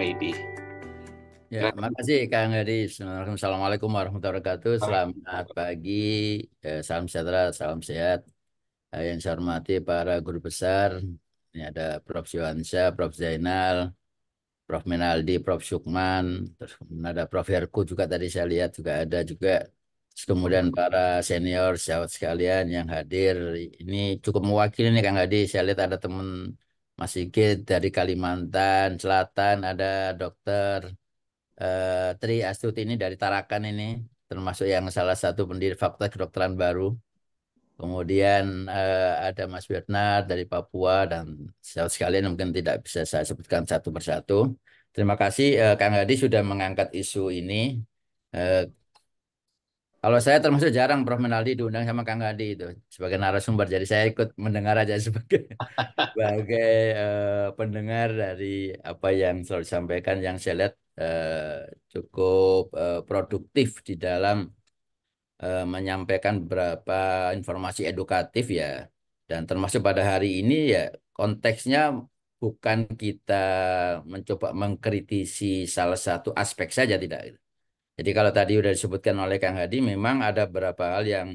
Junaidi. Ya, makasih Kang Gadis. Assalamualaikum warahmatullahi wabarakatuh. Selamat pagi, salam sejahtera, salam sehat. Yang saya hormati para guru besar. Ini ada Prof. Yohansyah, Prof. Zainal, Prof. Minaldi, Prof. Sukman. Terus kemudian ada Prof. Herku juga tadi saya lihat juga ada juga. Terus kemudian para senior, sahabat sekalian yang hadir. Ini cukup mewakili nih Kang Gadis. Saya lihat ada teman Mas Sigit dari Kalimantan Selatan, ada dokter. Tri Astuti ini dari Tarakan ini termasuk yang salah satu pendiri Fakultas Kedokteran baru. Kemudian ada Mas Bernard dari Papua dan sahabat sekalian mungkin tidak bisa saya sebutkan satu persatu. Terima kasih Kang Hadi sudah mengangkat isu ini. Eh, Kalau saya termasuk jarang Prof. Menaldi diundang sama Kang Hadi itu sebagai narasumber. Jadi saya ikut mendengar aja sebagai pendengar dari apa yang selalu disampaikan yang saya lihat cukup produktif di dalam menyampaikan beberapa informasi edukatif ya. Dan termasuk pada hari ini ya konteksnya bukan kita mencoba mengkritisi salah satu aspek saja tidak. Jadi kalau tadi sudah disebutkan oleh Kang Hadi memang ada beberapa hal yang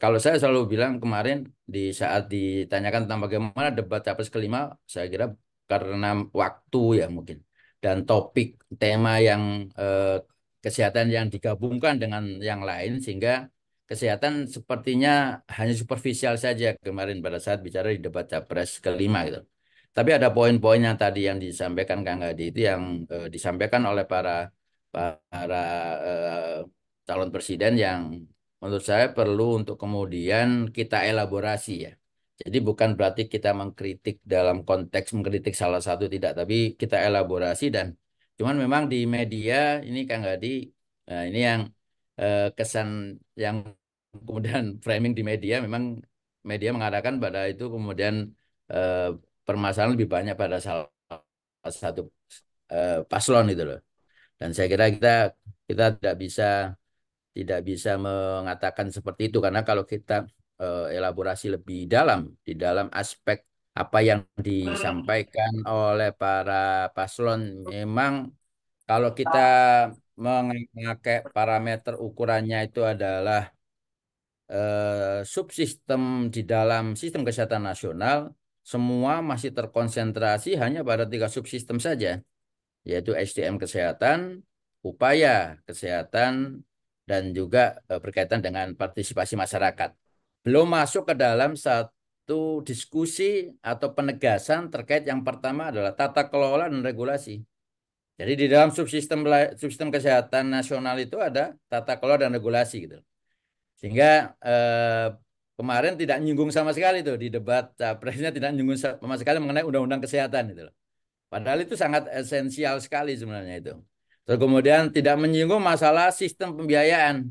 kalau saya selalu bilang kemarin di saat ditanyakan tentang bagaimana debat capres kelima, saya kira karena waktu ya mungkin dan topik tema yang eh, kesehatan yang digabungkan dengan yang lain sehingga kesehatan sepertinya hanya superficial saja kemarin pada saat bicara di debat capres kelima gitu. Tapi ada poin-poin yang tadi yang disampaikan Kang Hadi itu yang disampaikan oleh para calon presiden yang menurut saya perlu untuk kemudian kita elaborasi ya. Jadi bukan berarti kita mengkritik dalam konteks mengkritik salah satu tidak, tapi kita elaborasi dan cuman memang di media ini Kang Hadi, ini yang kesan yang kemudian framing di media memang media mengatakan pada itu kemudian eh, permasalahan lebih banyak pada salah satu paslon itu loh. Dan saya kira kita tidak bisa mengatakan seperti itu karena kalau kita elaborasi lebih dalam di dalam aspek apa yang disampaikan oleh para paslon memang kalau kita memakai parameter ukurannya itu adalah subsistem di dalam sistem kesehatan nasional semua masih terkonsentrasi hanya pada tiga subsistem saja yaitu SDM kesehatan, upaya kesehatan, dan juga berkaitan dengan partisipasi masyarakat. Belum masuk ke dalam satu diskusi atau penegasan terkait yang pertama adalah tata kelola dan regulasi. Jadi di dalam subsistem kesehatan nasional itu ada tata kelola dan regulasi gitu. Sehingga kemarin tidak nyinggung sama sekali tuh di debat capresnya tidak nyinggung sama sekali mengenai undang-undang kesehatan itu. Padahal itu sangat esensial sekali sebenarnya itu. Terus kemudian tidak menyinggung masalah sistem pembiayaan.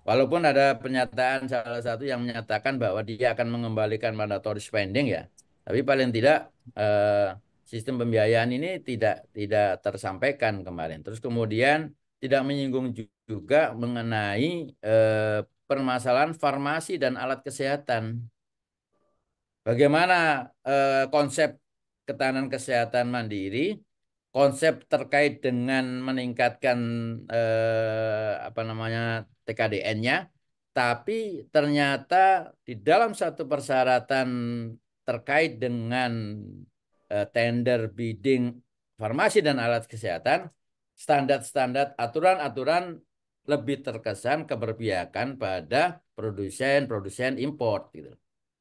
Walaupun ada pernyataan salah satu yang menyatakan bahwa dia akan mengembalikan mandatory spending ya. Tapi paling tidak eh, sistem pembiayaan ini tidak tersampaikan kemarin. Terus kemudian tidak menyinggung juga mengenai permasalahan farmasi dan alat kesehatan. Bagaimana konsep ketahanan kesehatan mandiri, konsep terkait dengan meningkatkan apa namanya TKDN-nya, tapi ternyata di dalam satu persyaratan terkait dengan tender bidding farmasi dan alat kesehatan, standar-standar aturan-aturan lebih terkesan keberpihakan pada produsen-produsen import gitu.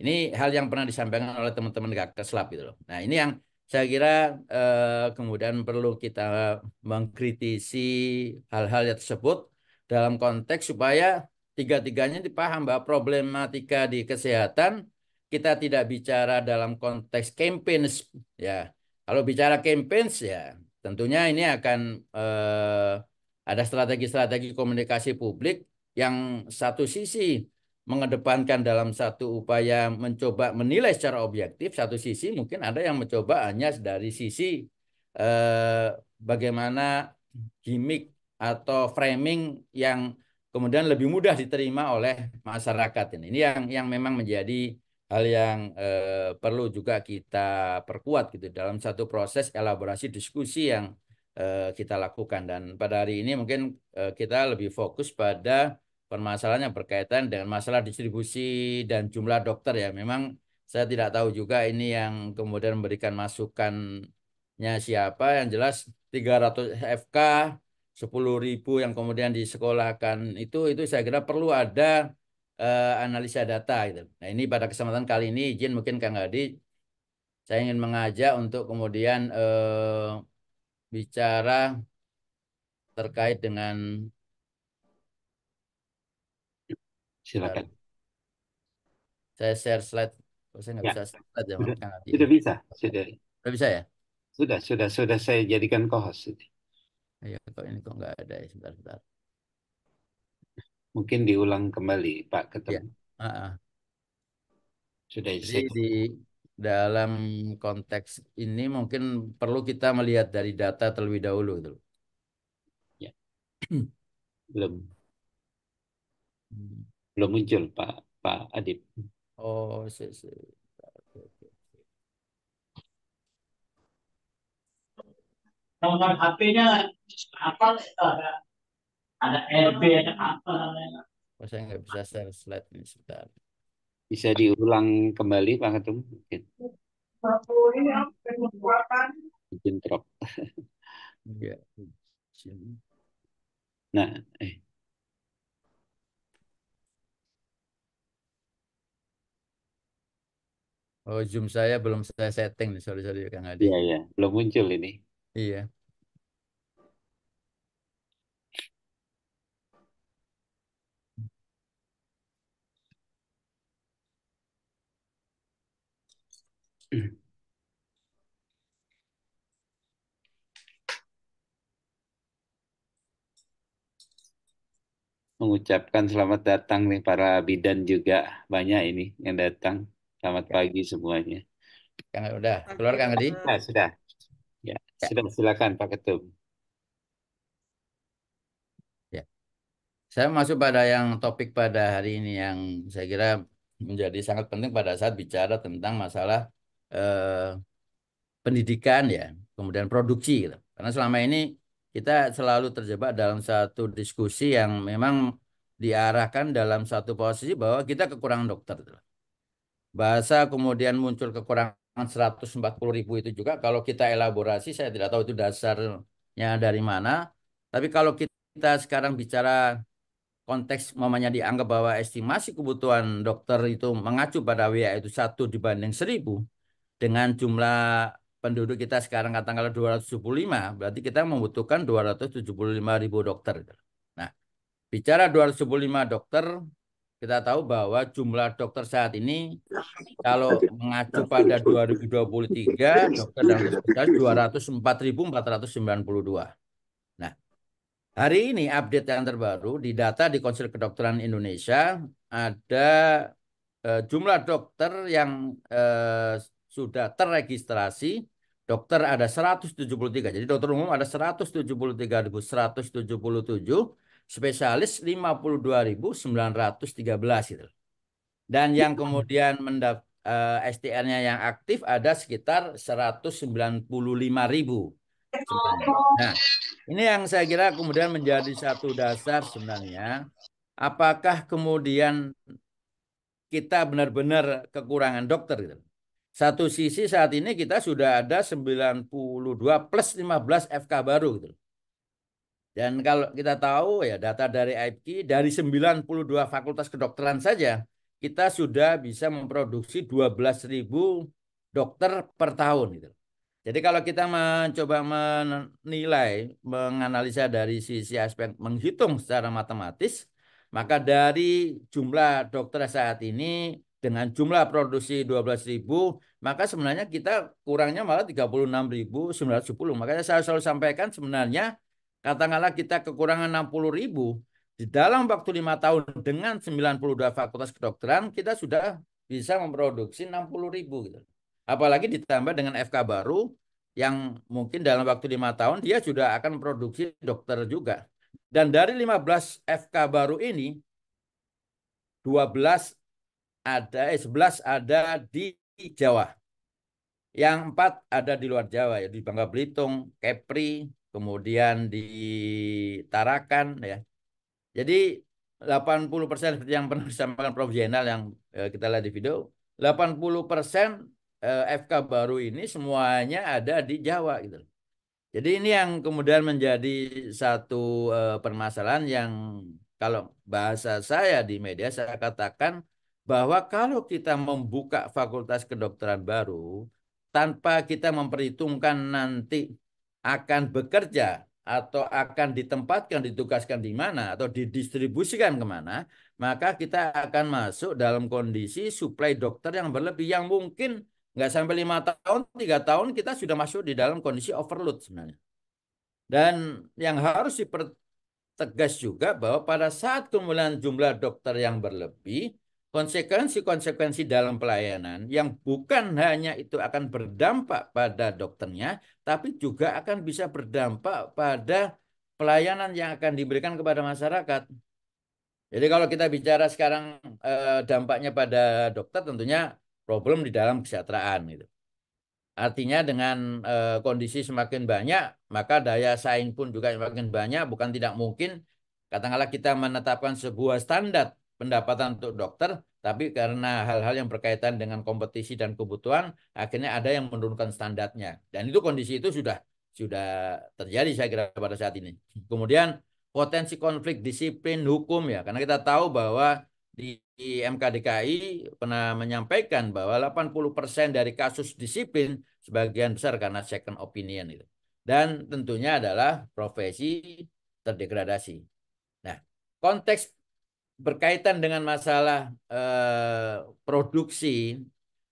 Ini hal yang pernah disampaikan oleh teman-teman Gakeslab gitu loh. Nah, ini yang saya kira kemudian perlu kita mengkritisi hal-hal yang tersebut dalam konteks supaya tiga-tiganya dipaham bahwa problematika di kesehatan kita tidak bicara dalam konteks campaigns ya. Kalau bicara campaigns ya tentunya ini akan ada strategi-strategi komunikasi publik yang satu sisi mengedepankan dalam satu upaya mencoba menilai secara objektif, satu sisi mungkin ada yang mencoba hanya dari sisi eh, bagaimana gimmick atau framing yang kemudian lebih mudah diterima oleh masyarakat ini. Ini yang memang menjadi hal yang perlu juga kita perkuat gitu dalam satu proses elaborasi diskusi yang kita lakukan. Dan pada hari ini mungkin kita lebih fokus pada permasalahan yang berkaitan dengan masalah distribusi dan jumlah dokter ya. Memang saya tidak tahu juga ini yang kemudian memberikan masukannya siapa. Yang jelas 300 FK 10.000 yang kemudian disekolahkan itu saya kira perlu ada analisa data gitu. Nah ini pada kesempatan kali ini izin mungkin Kang Hadi, saya ingin mengajak untuk kemudian bicara terkait dengan bentar, Silakan. saya share slide. Oh, saya nggak Ya, bisa share slide ya sudah, Kang Hadi ya. sudah bisa, sudah, Nggak bisa ya? sudah saya jadikan co-host ini. Iya, kok ini kok nggak ada ya, sebentar, sebentar. Mungkin diulang kembali, Pak Ya. Ketum. Ah, ah. Sudah Jadi saya. di dalam konteks ini mungkin perlu kita melihat dari data terlebih dahulu gitu. Ya, belum belum muncul Pak Pak Adib. Oh, oke, oke. Nomor HP-nya apa itu ada RB ada apa namanya. Oh, saya nggak bisa share slide ini sebentar. Bisa diulang kembali Pak Ketum? Mungkin izin drop. Iya. Sini. Nah, Oh, Zoom saya belum saya setting nih, sorry sorry Kang Adi. iya ya, belum muncul ini. Iya. Mengucapkan selamat datang nih para bidan juga banyak ini yang datang. Selamat Ya, pagi semuanya. Kang udah keluar Kang Adi? Ya, sudah. Ya, Ya, sudah silakan Pak Ketum. ya. Saya masuk pada yang topik pada hari ini yang saya kira menjadi sangat penting pada saat bicara tentang masalah eh, pendidikan ya, kemudian produksi gitu. Karena selama ini kita selalu terjebak dalam satu diskusi yang memang diarahkan dalam satu posisi bahwa kita kekurangan dokter gitu. Bahasa kemudian muncul kekurangan 140.000 itu juga kalau kita elaborasi saya tidak tahu itu dasarnya dari mana. Tapi kalau kita sekarang bicara konteks mamanya dianggap bahwa estimasi kebutuhan dokter itu mengacu pada WA itu 1 dibanding 1.000 dengan jumlah penduduk kita sekarang katakanlah 275 berarti kita membutuhkan 275.000 dokter. Nah, bicara 275 dokter, kita tahu bahwa jumlah dokter saat ini kalau mengacu pada 2023, dokter dan dokter spesialis 204.492. Nah, hari ini update yang terbaru di data di Konsil Kedokteran Indonesia ada jumlah dokter yang sudah terregistrasi. Dokter ada 173. Jadi dokter umum ada 173.177, spesialis 52.913 gitu. Dan yang kemudian STR-nya yang aktif ada sekitar 195.000 sebenarnya. Nah, ini yang saya kira kemudian menjadi satu dasar sebenarnya. Apakah kemudian kita benar-benar kekurangan dokter gitu. Satu sisi saat ini kita sudah ada 92 plus 15 FK baru gitu. Dan kalau kita tahu ya data dari AIPKI dari 92 fakultas kedokteran saja kita sudah bisa memproduksi 12.000 dokter per tahun gitu. Jadi kalau kita mencoba menilai, menganalisa dari sisi aspek menghitung secara matematis, maka dari jumlah dokter saat ini dengan jumlah produksi 12.000, maka sebenarnya kita kurangnya malah 36.910. Makanya saya selalu sampaikan sebenarnya katakanlah kita kekurangan 60.000 di dalam waktu 5 tahun dengan 92 fakultas kedokteran kita sudah bisa memproduksi 60.000 gitu. Apalagi ditambah dengan FK baru yang mungkin dalam waktu 5 tahun dia sudah akan memproduksi dokter juga. Dan dari 15 FK baru ini 12 11 ada di Jawa. Yang 4 ada di luar Jawa, ya di Bangka Belitung, Kepri, kemudian di Tarakan, ya. Jadi 80% seperti yang pernah disampaikan Prof. Jenal yang kita lihat di video, 80% FK baru ini semuanya ada di Jawa gitu. Jadi ini yang kemudian menjadi satu permasalahan yang kalau bahasa saya di media saya katakan bahwa kalau kita membuka fakultas kedokteran baru tanpa kita memperhitungkan nanti akan bekerja atau akan ditempatkan, ditugaskan di mana atau didistribusikan kemana, maka kita akan masuk dalam kondisi suplai dokter yang berlebih yang mungkin nggak sampai 5 tahun, 3 tahun kita sudah masuk di dalam kondisi overload sebenarnya. Dan yang harus dipertegas juga bahwa pada saat kemudian jumlah dokter yang berlebih, konsekuensi-konsekuensi dalam pelayanan yang bukan hanya itu akan berdampak pada dokternya, tapi juga akan bisa berdampak pada pelayanan yang akan diberikan kepada masyarakat. Jadi kalau kita bicara sekarang dampaknya pada dokter tentunya problem di dalam kesejahteraan gitu. Artinya dengan kondisi semakin banyak, maka daya saing pun juga semakin banyak. Bukan tidak mungkin, katakanlah kita menetapkan sebuah standar pendapatan untuk dokter, tapi karena hal-hal yang berkaitan dengan kompetisi dan kebutuhan, akhirnya ada yang menurunkan standarnya. Dan itu kondisi itu sudah terjadi saya kira pada saat ini. Kemudian potensi konflik disiplin hukum ya, karena kita tahu bahwa di MKDKI pernah menyampaikan bahwa 80% dari kasus disiplin sebagian besar karena second opinion itu. Dan tentunya adalah profesi terdegradasi. Nah, konteks berkaitan dengan masalah produksi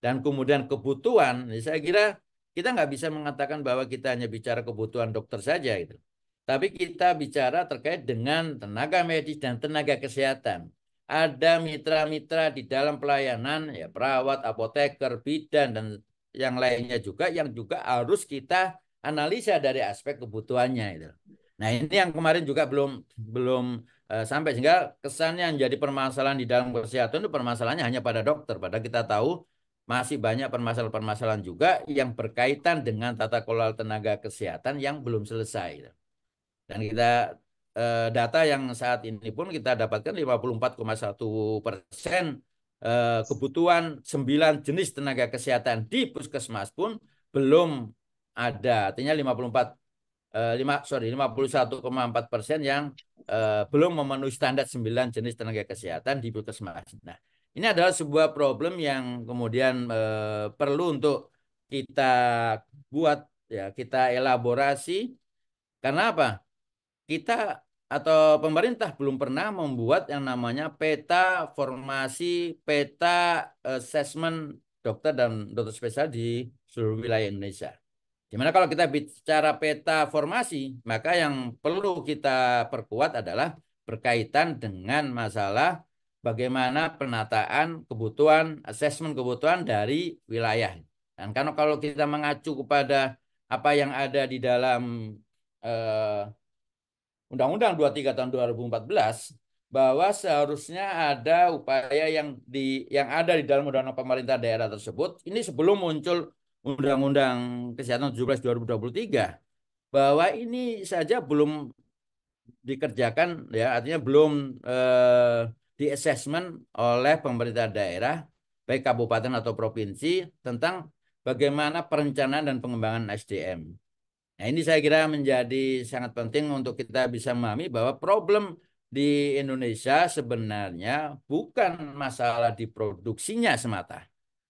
dan kemudian kebutuhan, saya kira kita nggak bisa mengatakan bahwa kita hanya bicara kebutuhan dokter saja gitu. Tapi kita bicara terkait dengan tenaga medis dan tenaga kesehatan. Ada mitra-mitra di dalam pelayanan, ya perawat, apoteker, bidan, dan yang lainnya juga yang juga harus kita analisa dari aspek kebutuhannya itu. Nah ini yang kemarin juga belum sampai sehingga kesannya menjadi permasalahan di dalam kesehatan itu permasalahannya hanya pada dokter. Padahal kita tahu masih banyak permasalahan-permasalahan juga yang berkaitan dengan tata kelola tenaga kesehatan yang belum selesai. Dan kita data yang saat ini pun kita dapatkan 54,1% kebutuhan 9 jenis tenaga kesehatan di puskesmas pun belum ada. Artinya 51,4% yang belum memenuhi standar 9 jenis tenaga kesehatan di puskesmas. Nah, ini adalah sebuah problem yang kemudian perlu untuk kita buat ya, kita elaborasi. Karena apa? Kita atau pemerintah belum pernah membuat yang namanya peta formasi, peta assessment dokter dan dokter spesialis di seluruh wilayah Indonesia. Dimana kalau kita bicara peta formasi, maka yang perlu kita perkuat adalah berkaitan dengan masalah bagaimana penataan kebutuhan, asesmen kebutuhan dari wilayah. Dan kalau kita mengacu kepada apa yang ada di dalam Undang-Undang 23 tahun 2014, bahwa seharusnya ada upaya yang ada di dalam undang-undang pemerintah daerah tersebut, ini sebelum muncul Undang-Undang Kesehatan 17 2023, bahwa ini saja belum dikerjakan ya, artinya belum di assessment oleh pemerintah daerah baik kabupaten atau provinsi tentang bagaimana perencanaan dan pengembangan SDM. Nah, ini saya kira menjadi sangat penting untuk kita bisa memahami bahwa problem di Indonesia sebenarnya bukan masalah di produksinya semata.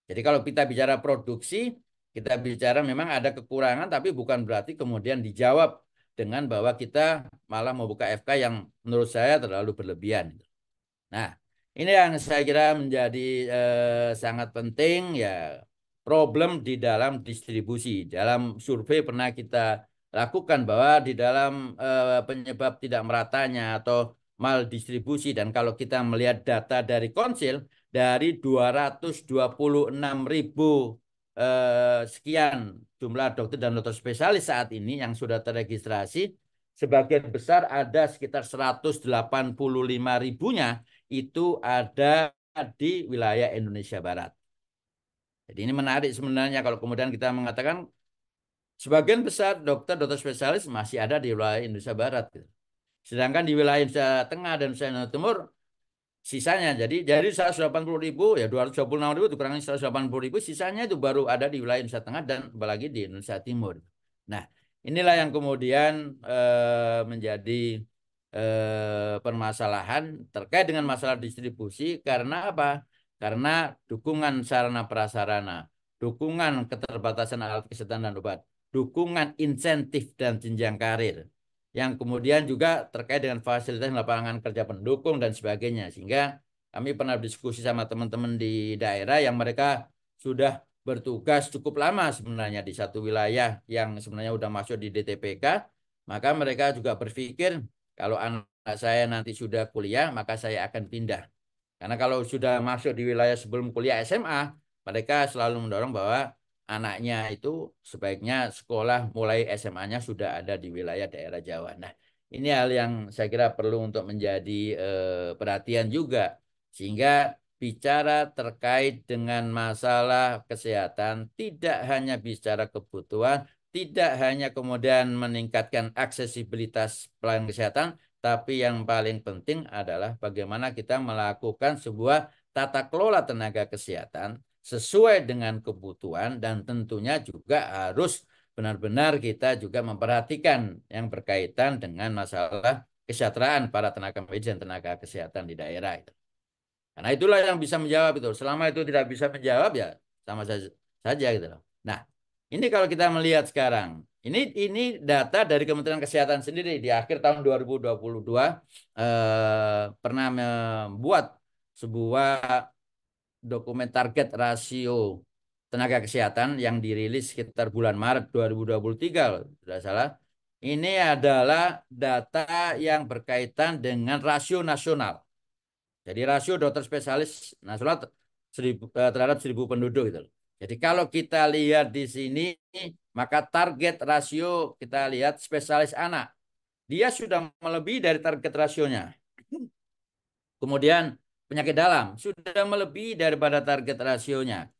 Jadi kalau kita bicara produksi, kita bicara memang ada kekurangan, tapi bukan berarti kemudian dijawab dengan bahwa kita malah membuka FK yang menurut saya terlalu berlebihan. Nah, ini yang saya kira menjadi sangat penting ya, problem di dalam distribusi. Dalam survei pernah kita lakukan bahwa di dalam penyebab tidak meratanya atau maldistribusi, dan kalau kita melihat data dari Konsil, dari 226.000 sekian jumlah dokter dan dokter spesialis saat ini yang sudah terregistrasi, sebagian besar ada sekitar 185.000-nya itu ada di wilayah Indonesia Barat. Jadi ini menarik sebenarnya kalau kemudian kita mengatakan sebagian besar dokter spesialis masih ada di wilayah Indonesia Barat, gitu. Sedangkan di wilayah Indonesia Tengah dan Indonesia Timur sisanya jadi 180.000 ya 226.000 dikurangi 180.000 sisanya itu baru ada di wilayah Indonesia Tengah dan apalagi di Indonesia Timur. Nah, inilah yang kemudian menjadi permasalahan terkait dengan masalah distribusi karena apa? Karena dukungan sarana prasarana, dukungan keterbatasan alat kesehatan dan obat, dukungan insentif dan jenjang karir yang kemudian juga terkait dengan fasilitas lapangan kerja pendukung dan sebagainya. Sehingga kami pernah diskusi sama teman-teman di daerah yang mereka sudah bertugas cukup lama sebenarnya di satu wilayah yang sebenarnya sudah masuk di DTPK, maka mereka juga berpikir kalau anak saya nanti sudah kuliah, maka saya akan pindah. Karena kalau sudah masuk di wilayah sebelum kuliah SMA, mereka selalu mendorong bahwa anaknya itu sebaiknya sekolah mulai SMA-nya sudah ada di wilayah daerah Jawa. Nah, ini hal yang saya kira perlu untuk menjadi perhatian juga. Sehingga bicara terkait dengan masalah kesehatan, tidak hanya bicara kebutuhan, tidak hanya kemudian meningkatkan aksesibilitas pelayanan kesehatan, tapi yang paling penting adalah bagaimana kita melakukan sebuah tata kelola tenaga kesehatan sesuai dengan kebutuhan dan tentunya juga harus benar-benar kita juga memperhatikan yang berkaitan dengan masalah kesejahteraan para tenaga medis dan tenaga kesehatan di daerah itu. Karena itulah yang bisa menjawab itu. Selama itu tidak bisa menjawab ya sama saja gitu loh. Nah, ini kalau kita melihat sekarang, ini data dari Kementerian Kesehatan sendiri di akhir tahun 2022 pernah membuat sebuah dokumen target rasio tenaga kesehatan yang dirilis sekitar bulan Maret 2023, tidak salah. Ini adalah data yang berkaitan dengan rasio nasional. Jadi rasio dokter spesialis nasional terhadap 1.000 penduduk gitu. Jadi kalau kita lihat di sini, maka target rasio kita lihat spesialis anak, dia sudah melebihi dari target rasionya. Kemudian penyakit dalam sudah melebihi daripada target rasionya.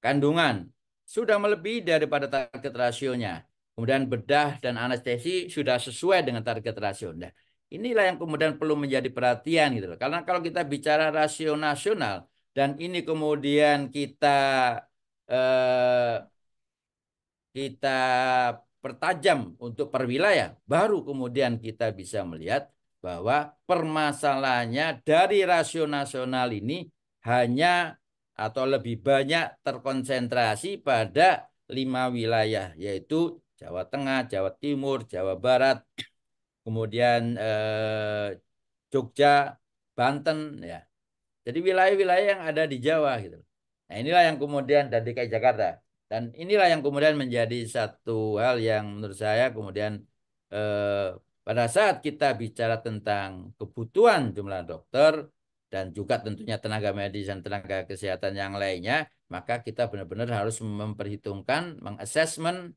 Kandungan sudah melebihi daripada target rasionya. Kemudian bedah dan anestesi sudah sesuai dengan target rasio. Nah, inilah yang kemudian perlu menjadi perhatian gitu loh. Karena kalau kita bicara rasio nasional dan ini kemudian eh, kita pertajam untuk per wilayah, baru kemudian kita bisa melihat bahwa permasalahannya dari rasio nasional ini hanya atau lebih banyak terkonsentrasi pada 5 wilayah, yaitu Jawa Tengah, Jawa Timur, Jawa Barat, kemudian Jogja, Banten, ya. Jadi wilayah-wilayah yang ada di Jawa gitu. Nah, inilah yang kemudian dan DKI Jakarta. Dan inilah yang kemudian menjadi satu hal yang menurut saya kemudian eh, pada saat kita bicara tentang kebutuhan jumlah dokter dan juga tentunya tenaga medis dan tenaga kesehatan yang lainnya, maka kita benar-benar harus memperhitungkan, mengassessment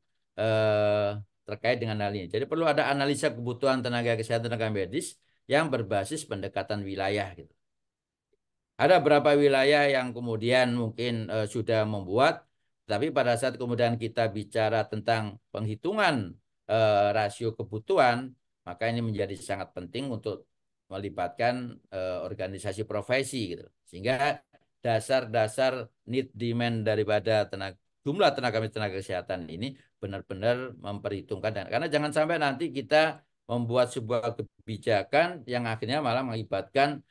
terkait dengan hal ini. Jadi perlu ada analisa kebutuhan tenaga kesehatan, tenaga medis yang berbasis pendekatan wilayah gitu. Ada beberapa wilayah yang kemudian mungkin sudah membuat, tapi pada saat kemudian kita bicara tentang penghitungan rasio kebutuhan, maka ini menjadi sangat penting untuk melibatkan organisasi profesi gitu. Sehingga dasar-dasar need demand daripada jumlah tenaga kesehatan ini benar-benar memperhitungkan karena jangan sampai nanti kita membuat sebuah kebijakan yang akhirnya malah mengakibatkan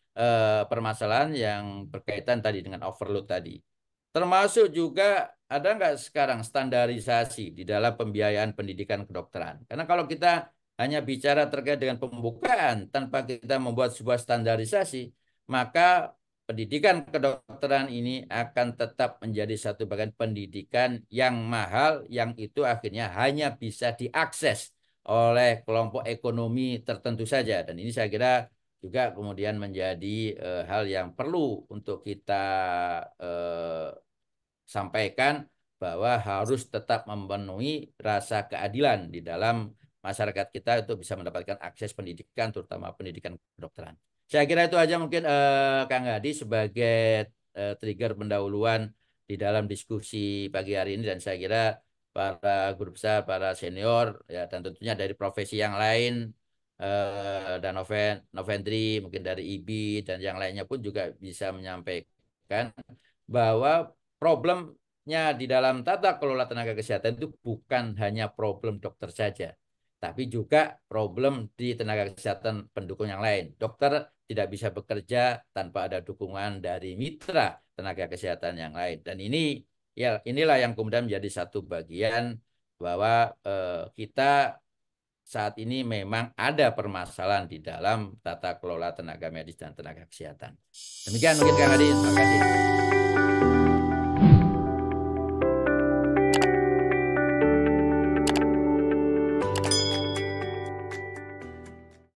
permasalahan yang berkaitan tadi dengan overload tadi. Termasuk juga ada nggak sekarang standarisasi di dalam pembiayaan pendidikan kedokteran? Karena kalau kita hanya bicara terkait dengan pembukaan tanpa kita membuat sebuah standarisasi, maka pendidikan kedokteran ini akan tetap menjadi satu bagian pendidikan yang mahal, yang itu akhirnya hanya bisa diakses oleh kelompok ekonomi tertentu saja. Dan ini saya kira juga kemudian menjadi hal yang perlu untuk kita eh, sampaikan bahwa harus tetap memenuhi rasa keadilan di dalam masyarakat kita untuk bisa mendapatkan akses pendidikan, terutama pendidikan kedokteran. Saya kira itu aja mungkin Kang Hadi sebagai trigger pendahuluan di dalam diskusi pagi hari ini, dan saya kira para guru besar, para senior ya, dan tentunya dari profesi yang lain dan Novendri mungkin dari IBI dan yang lainnya pun juga bisa menyampaikan bahwa problemnya di dalam tata kelola tenaga kesehatan itu bukan hanya problem dokter saja, tapi juga problem di tenaga kesehatan pendukung yang lain. Dokter tidak bisa bekerja tanpa ada dukungan dari mitra tenaga kesehatan yang lain. Dan ini ya inilah yang kemudian menjadi satu bagian bahwa kita saat ini memang ada permasalahan di dalam tata kelola tenaga medis dan tenaga kesehatan. Demikian mungkin Kang Hadi. Terima kasih.